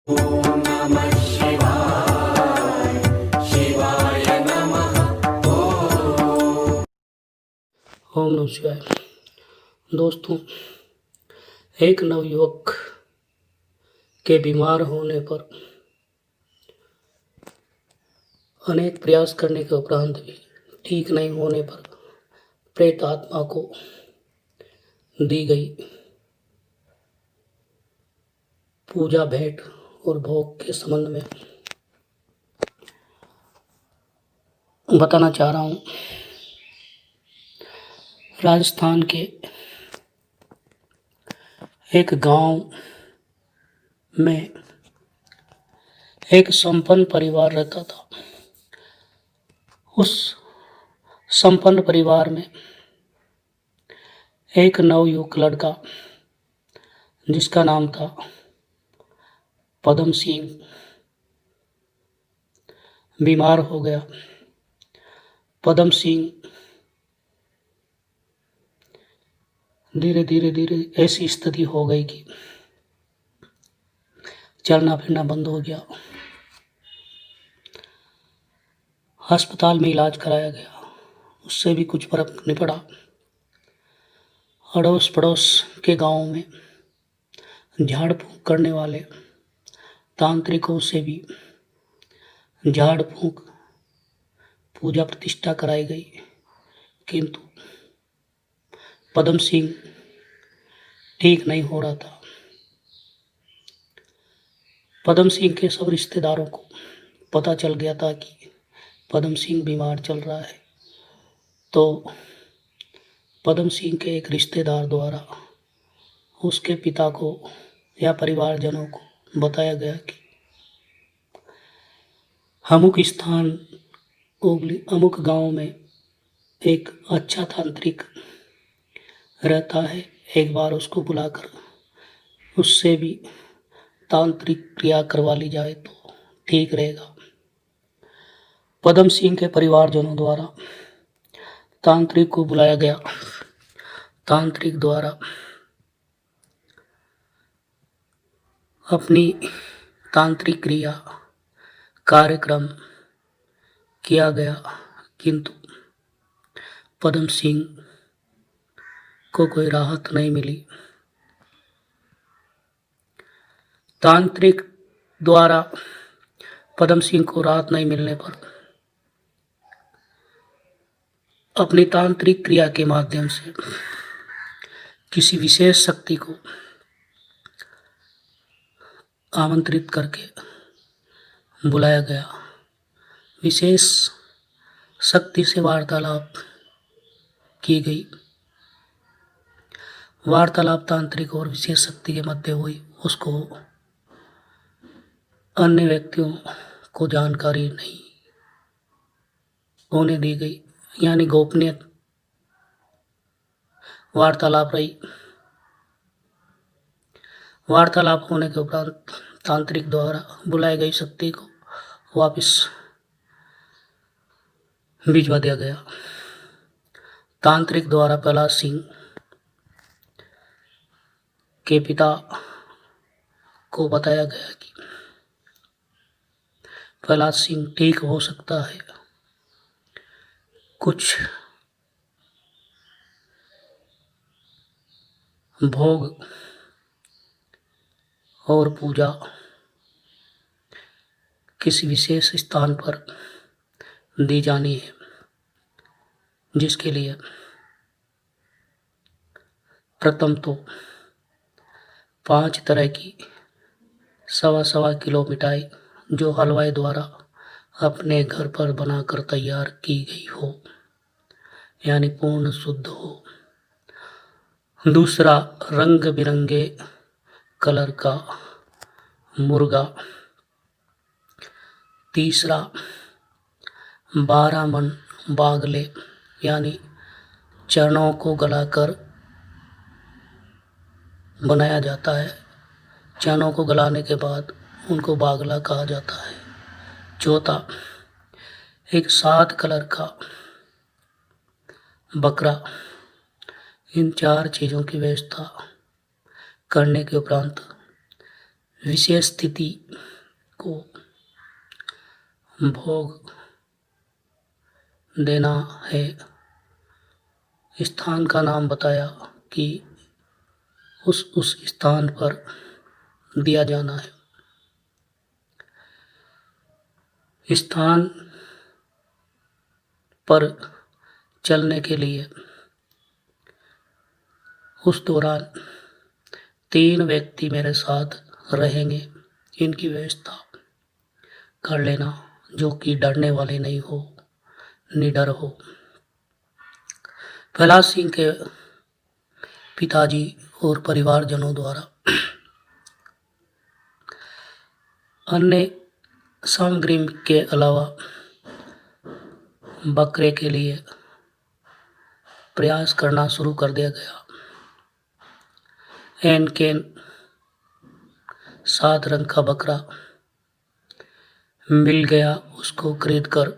ओम नमः शिवाय शिवाय नमः। ओम नमः शिवाय। दोस्तों, एक नवयुवक के बीमार होने पर अनेक प्रयास करने के उपरांत भी ठीक नहीं होने पर प्रेत आत्मा को दी गई पूजा, भेंट और भोग के संबंध में बताना चाह रहा हूँ। राजस्थान के एक गांव में एक संपन्न परिवार रहता था। उस संपन्न परिवार में एक नवयुवक लड़का जिसका नाम था पदम सिंह बीमार हो गया। पदम सिंह धीरे धीरे ऐसी स्थिति हो गई कि चलना फिरना बंद हो गया। अस्पताल में इलाज कराया गया, उससे भी कुछ फर्क नहीं पड़ा। अड़ोस पड़ोस के गांव में झाड़ फूंक करने वाले तांत्रिकों से भी झाड़ फूंक पूजा प्रतिष्ठा कराई गई, किंतु पदम सिंह ठीक नहीं हो रहा था। पदम सिंह के सब रिश्तेदारों को पता चल गया था कि पदम सिंह बीमार चल रहा है। तो पदम सिंह के एक रिश्तेदार द्वारा उसके पिता को या परिवारजनों को बताया गया कि अमुक स्थान अमुक गांव में एक अच्छा तांत्रिक रहता है, एक बार उसको बुलाकर उससे भी तांत्रिक क्रिया करवा ली जाए तो ठीक रहेगा। पदम सिंह के परिवारजनों द्वारा तांत्रिक को बुलाया गया। तांत्रिक द्वारा अपनी तांत्रिक क्रिया कार्यक्रम किया गया, किंतु पदम सिंह को कोई राहत नहीं मिली। तांत्रिक द्वारा पदम सिंह को राहत नहीं मिलने पर अपनी तांत्रिक क्रिया के माध्यम से किसी विशेष शक्ति को आमंत्रित करके बुलाया गया। विशेष शक्ति से वार्तालाप की गई। वार्तालाप तांत्रिक और विशेष शक्ति के मध्य हुई। उसको अन्य व्यक्तियों को जानकारी नहीं होने दी गई, यानी गोपनीय वार्तालाप रही। वार्तालाप होने के उपरांत तांत्रिक द्वारा बुलाई गई शक्ति को वापस भिजवा दिया गया। तांत्रिक द्वारा प्रहलाद सिंह के पिता को बताया गया कि प्रहलाद सिंह ठीक हो सकता है, कुछ भोग और पूजा किसी विशेष स्थान पर दी जानी है, जिसके लिए प्रथम तो 5 तरह की 1.25 किलो मिठाई जो हलवाई द्वारा अपने घर पर बनाकर तैयार की गई हो, यानी पूर्ण शुद्ध हो। दूसरा, रंग बिरंगे कलर का मुर्गा। तीसरा, 12 मन बागले, यानी चरणों को गलाकर बनाया जाता है। चरणों को गलाने के बाद उनको बागला कहा जाता है। चौथा, एक 7 कलर का बकरा। इन 4 चीज़ों की व्यवस्था करने के उपरांत विशेष स्थिति को भोग देना है। स्थान का नाम बताया कि उस स्थान पर दिया जाना है। स्थान पर चलने के लिए उस दौरान 3 व्यक्ति मेरे साथ रहेंगे। इनकी व्यवस्था कर लेना, जो कि डरने वाले नहीं हो, निडर हो। प्रहलाद सिंह के पिताजी और परिवारजनों द्वारा अन्य सामग्री के अलावा बकरे के लिए प्रयास करना शुरू कर दिया गया। एन केन 7 रंग का बकरा मिल गया। उसको खरीद कर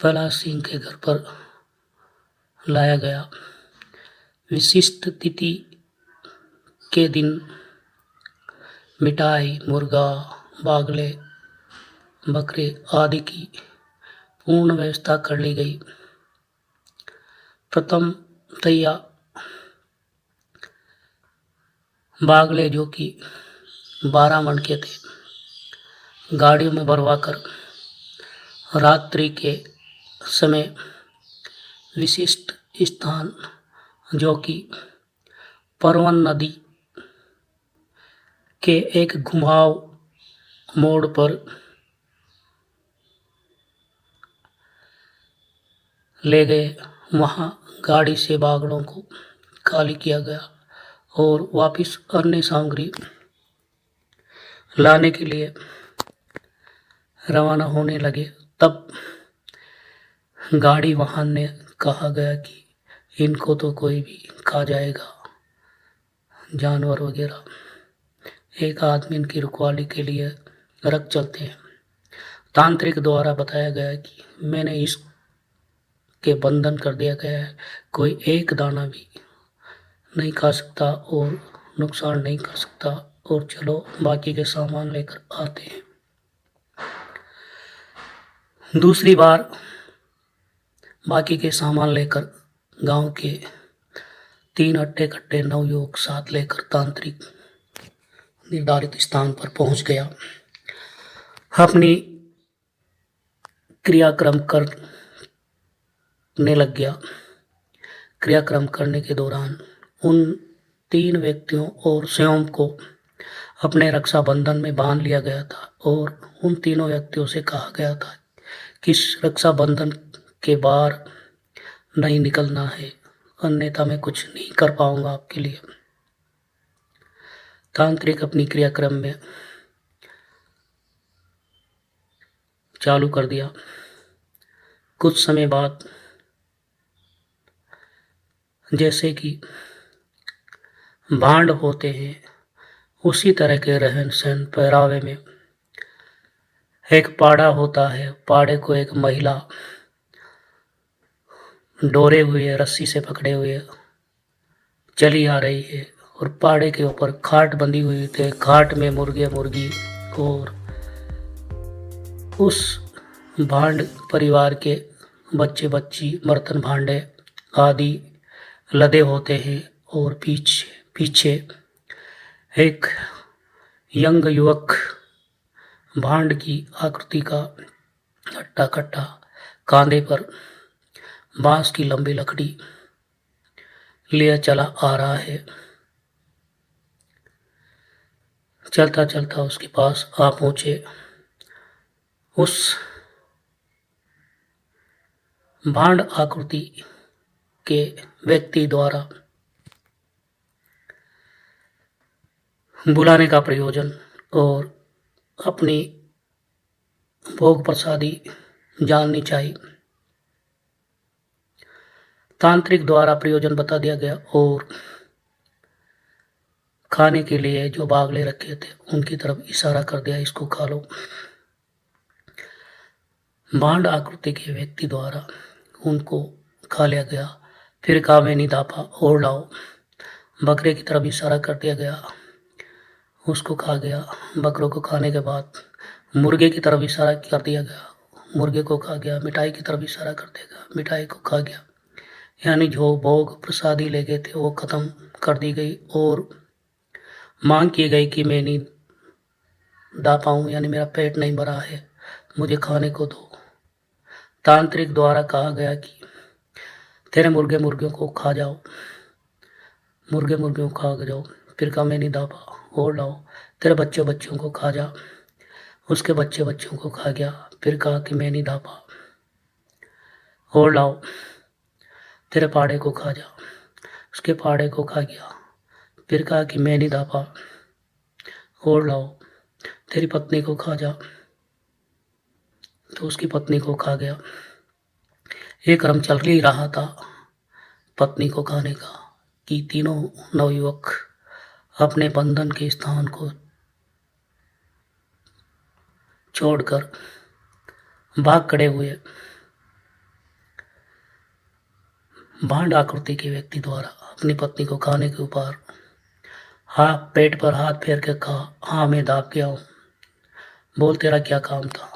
प्रहलाद सिंह के घर पर लाया गया। विशिष्ट तिथि के दिन मिठाई, मुर्गा, बागले, बकरे आदि की पूर्ण व्यवस्था कर ली गई। प्रथम तैया बागले, जो कि 12 मन के थे, गाड़ियों में भरवाकर रात्रि के समय विशिष्ट स्थान, जो कि परवन नदी के एक घुमाव मोड़ पर ले गए। वहां गाड़ी से बागड़ों को खाली किया गया और वापस अन्य सामग्री लाने के लिए रवाना होने लगे। तब गाड़ी वाहन ने कहा गया कि इनको तो कोई भी खा जाएगा, जानवर वगैरह। एक आदमी इनकी रखवाली के लिए रख चलते हैं। तांत्रिक द्वारा बताया गया कि मैंने इसके बंधन कर दिया गया है, कोई एक दाना भी नहीं खा सकता और नुकसान नहीं कर सकता। और चलो बाकी के सामान लेकर आते हैं। दूसरी बार बाकी के सामान लेकर गांव के 3 अट्टे कट्टे नवयुवक साथ लेकर तांत्रिक निर्धारित स्थान पर पहुंच गया। अपनी क्रियाक्रम करने लग गया। क्रियाक्रम करने के दौरान उन 3 व्यक्तियों और स्वयं को अपने रक्षा बंधन में बांध लिया गया था और उन तीनों व्यक्तियों से कहा गया था कि रक्षा बंधन के बाहर नहीं निकलना है, अन्यथा मैं कुछ नहीं कर पाऊंगा आपके लिए। तांत्रिक अपनी क्रियाक्रम में चालू कर दिया। कुछ समय बाद जैसे कि भांड होते हैं, उसी तरह के रहन सहन पहरावे में एक पाड़ा होता है। पाड़े को एक महिला डोरे हुए, रस्सी से पकड़े हुए चली आ रही है और पाड़े के ऊपर खाट बंधी हुई थे। खाट में मुर्गे मुर्गी और उस भांड परिवार के बच्चे बच्ची, बर्तन भांडे आदि लदे होते हैं और पीछे एक यंग युवक भांड की आकृति का हट्टा कट्टा कांधे पर बांस की लंबी लकड़ी लिए चला आ रहा है। चलता चलता उसके पास आ पहुंचे। उस भांड आकृति के व्यक्ति द्वारा बुलाने का प्रयोजन और अपनी भोग प्रसादी जाननी चाहिए। तांत्रिक द्वारा प्रयोजन बता दिया गया और खाने के लिए जो बागले रखे थे उनकी तरफ इशारा कर दिया, इसको खा लो। भांड आकृति के व्यक्ति द्वारा उनको खा लिया गया। फिर कहा, मैनी दापा और लाओ। बकरे की तरफ इशारा कर दिया गया उसको खा गया। बकरों को खाने के बाद मुर्गे की तरफ इशारा कर दिया गया, मुर्गे को खा गया। मिठाई की तरफ इशारा कर देगा, मिठाई को खा गया। यानी जो भोग प्रसादी ले गए थे वो खत्म कर दी गई और मांग की गई कि मैं नहीं दा पाऊँ, यानी मेरा पेट नहीं भरा है, मुझे खाने को दो। तांत्रिक द्वारा कहा गया कि तेरे मुर्गे मुर्गियों को खा जाओ, मुर्गे मुर्गियों को खा जाओ। फिर कहा मैं नहीं दा पा, और लाओ। तेरे बच्चे बच्चों को खा जा, उसके बच्चे बच्चों को खा गया। फिर कहा कि मैं नहीं दा पा, और लाओ। तेरे पाड़े को खा जा, उसके पाड़े को खा गया। फिर कहा कि मैं नहीं दा पा, और लाओ। तेरी पत्नी को खा जा, तो उसकी पत्नी को खा गया। ये क्रम चल ही रहा था पत्नी को खाने का कि तीनों नवयुवक अपने बंधन के स्थान को छोड़कर भाग खड़े हुए। भांड आकृति के व्यक्ति द्वारा अपनी पत्नी को खाने के ऊपर पेट पर हाथ फेर के कहा, हाँ मैं दाब गया हूँ। बोल तेरा क्या काम था?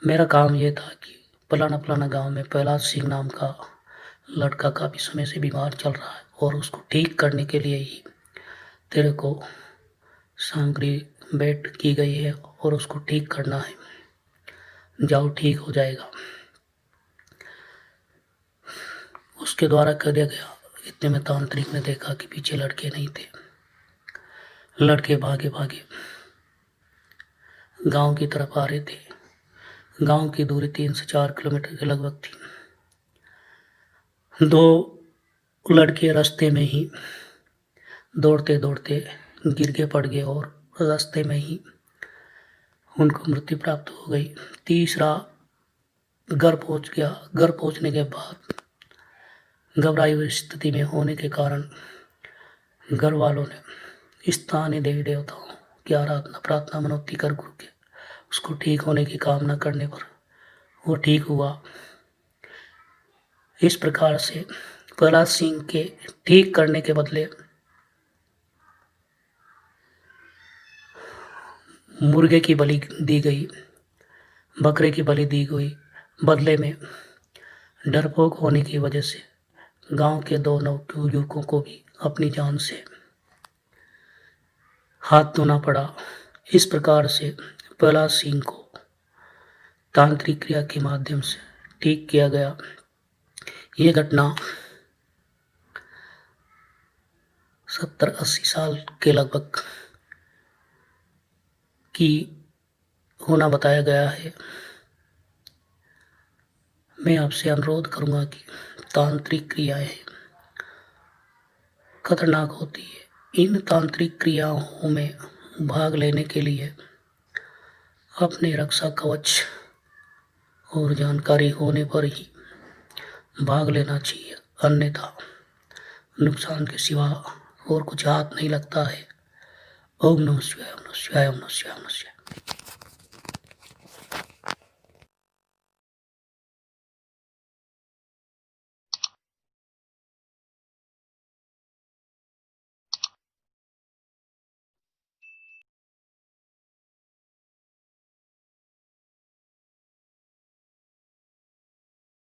मेरा काम ये था कि फलाना फलाना गांव में प्रहलाद सिंह नाम का लड़का काफ़ी समय से बीमार चल रहा है और उसको ठीक करने के लिए ही तेरे को सामग्री भेंट की गई है और उसको ठीक करना है। जाओ, ठीक हो जाएगा। उसके द्वारा कर दिया गया। इतने में तांत्रिक ने देखा कि पीछे लड़के नहीं थे। लड़के भागे भागे गांव की तरफ आ रहे थे। गांव की दूरी 3 से 4 किलोमीटर के लगभग थी। दो लड़के रास्ते में ही दौड़ते दौड़ते गिर के पड़ गए और रास्ते में ही उनको मृत्यु प्राप्त हो गई। तीसरा घर पहुंच गया। घर पहुंचने के बाद घबराई हुई स्थिति में होने के कारण घर वालों ने स्थानीय देवी देवताओं की आराधना प्रार्थना मनोती कर गुरु के उसको ठीक होने की कामना करने पर वो ठीक हुआ। इस प्रकार से प्रहलाद सिंह के ठीक करने के बदले मुर्गे की बलि दी गई, बकरे की बलि दी गई। बदले में डरपोक होने की वजह से गांव के 2 नवयुवकों को भी अपनी जान से हाथ धोना पड़ा। इस प्रकार से प्रहलाद सिंह को तांत्रिक क्रिया के माध्यम से ठीक किया गया। ये घटना 70-80 साल के लगभग की होना बताया गया है। मैं आपसे अनुरोध करूंगा कि तांत्रिक क्रियाएं खतरनाक होती है। इन तांत्रिक क्रियाओं में भाग लेने के लिए अपने रक्षा कवच और जानकारी होने पर ही भाग लेना चाहिए, अन्यथा नुकसान के सिवा और कुछ हाथ नहीं लगता है। ओम नमः शिवाय, ओम नमः शिवाय, ओम नमः शिवाय, ओम नमः शिवाय।